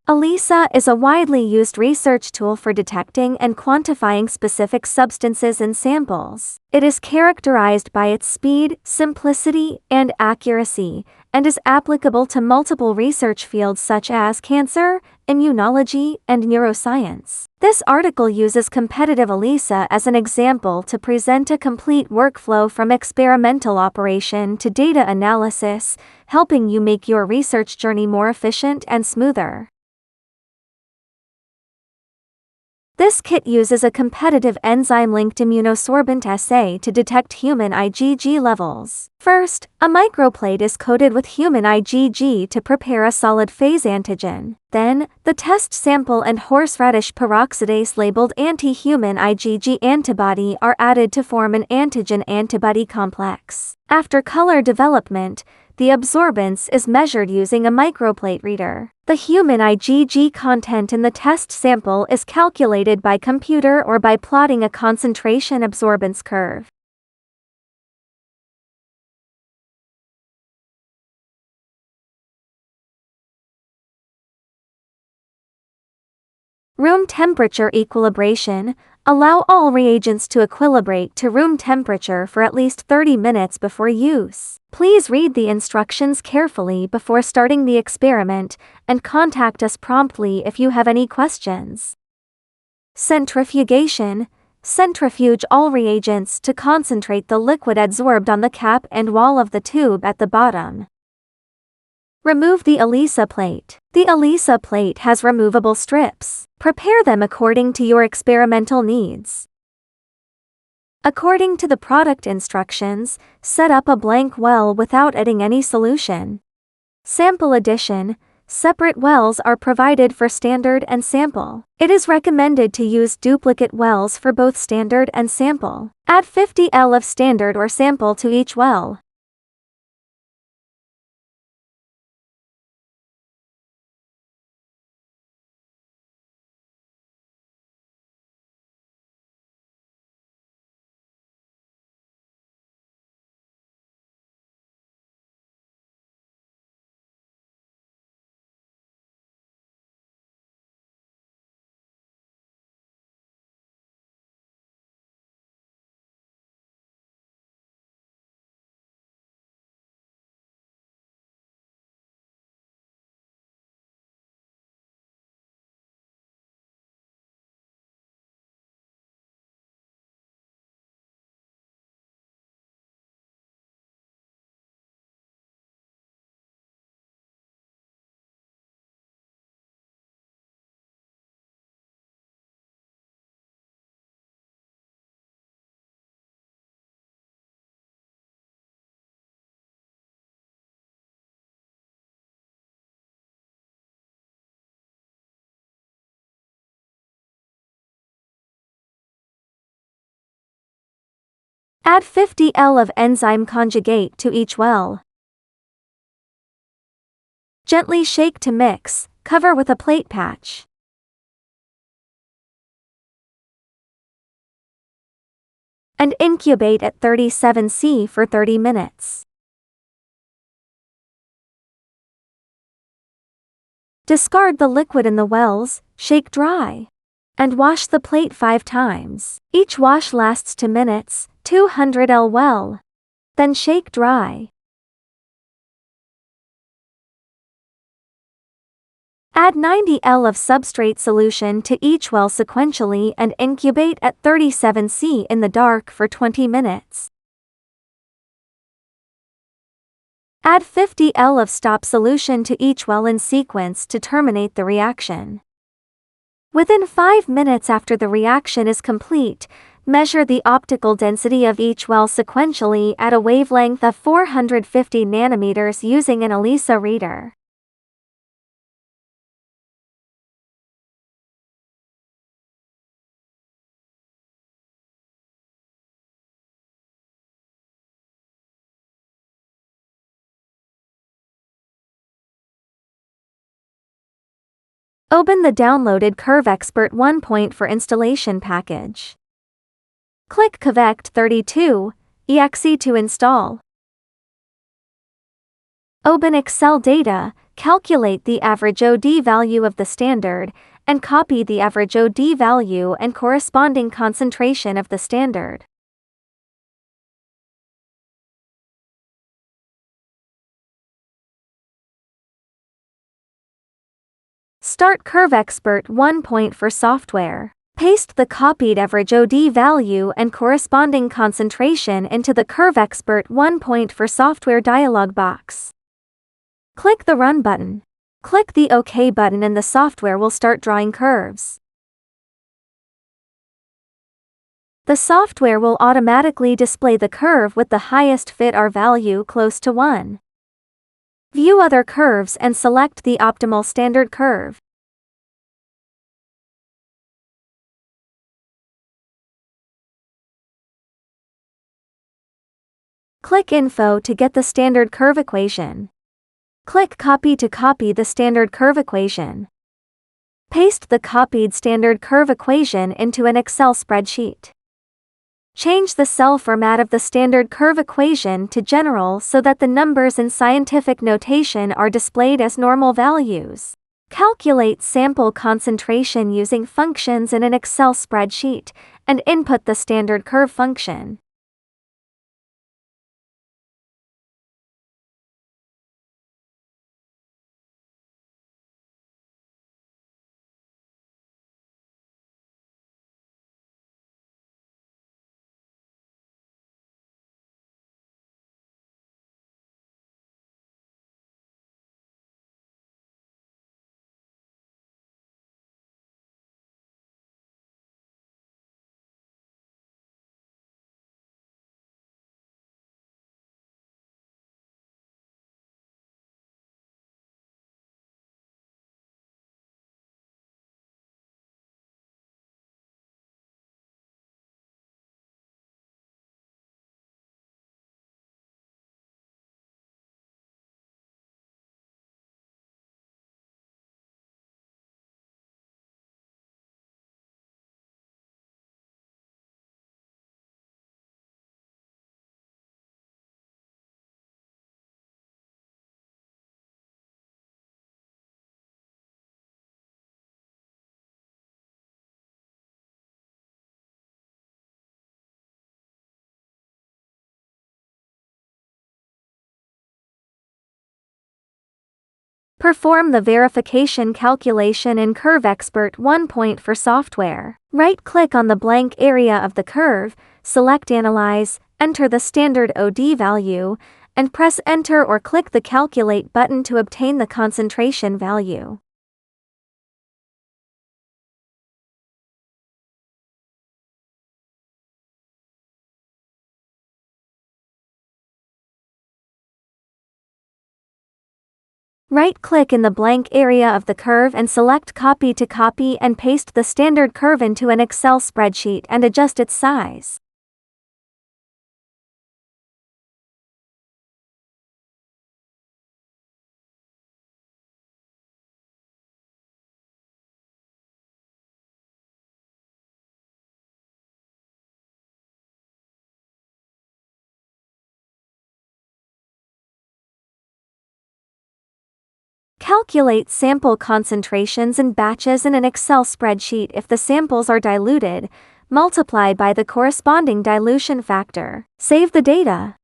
ELISA is a widely used research tool for detecting and quantifying specific substances in samples. It is characterized by its speed, simplicity, and accuracy, and is applicable to multiple research fields such as cancer, immunology, and neuroscience. This article uses Competitive ELISA as an example to present a complete workflow from experimental operation to data analysis, helping you make your research journey more efficient and smoother. This kit uses a competitive enzyme-linked immunosorbent assay to detect human IgG levels. First, a microplate is coated with human IgG to prepare a solid-phase antigen. Then, the test sample and horseradish peroxidase-labeled anti-human IgG antibody are added to form an antigen-antibody complex. After color development, the absorbance is measured using a microplate reader. The human IgG content in the test sample is calculated by computer or by plotting a concentration absorbance curve. Room temperature equilibration. Allow all reagents to equilibrate to room temperature for at least 30 minutes before use. Please read the instructions carefully before starting the experiment, and contact us promptly if you have any questions. Centrifugation. Centrifuge all reagents to concentrate the liquid adsorbed on the cap and wall of the tube at the bottom. Remove the ELISA plate. The ELISA plate has removable strips. Prepare them according to your experimental needs. According to the product instructions, set up a blank well without adding any solution. Sample addition. Separate wells are provided for standard and sample. It is recommended to use duplicate wells for both standard and sample. Add 50 ml of standard or sample to each well. Add 50 ml of enzyme conjugate to each well. Gently shake to mix, cover with a plate patch. And incubate at 37 C for 30 minutes. Discard the liquid in the wells, shake dry, and wash the plate 5 times. Each wash lasts 2 minutes, 200 ml well. Then shake dry. Add 90 ml of substrate solution to each well sequentially and incubate at 37 C in the dark for 20 minutes. Add 50 ml of stop solution to each well in sequence to terminate the reaction. Within 5 minutes after the reaction is complete, measure the optical density of each well sequentially at a wavelength of 450 nanometers using an ELISA reader. Open the downloaded CurveXpert 1. For installation package. Click Covect 32, exe to install. Open Excel data, calculate the average OD value of the standard, and copy the average OD value and corresponding concentration of the standard. Start Curve Expert 1 point for software. Paste the copied average OD value and corresponding concentration into the Curve Expert 1 point for software dialog box. Click the Run button. Click the OK button and the software will start drawing curves. The software will automatically display the curve with the highest fit R value close to 1. View other curves and select the optimal standard curve. Click Info to get the standard curve equation. Click Copy to copy the standard curve equation. Paste the copied standard curve equation into an Excel spreadsheet. Change the cell format of the standard curve equation to general so that the numbers in scientific notation are displayed as normal values. Calculate sample concentration using functions in an Excel spreadsheet, and input the standard curve function. Perform the verification calculation in Curve Expert 1 point for software. Right-click on the blank area of the curve, select Analyze, enter the standard OD value, and press Enter or click the Calculate button to obtain the concentration value. Right-click in the blank area of the curve and select Copy to copy and paste the standard curve into an Excel spreadsheet and adjust its size. Calculate sample concentrations in batches in an Excel spreadsheet. If the samples are diluted, multiply by the corresponding dilution factor. Save the data.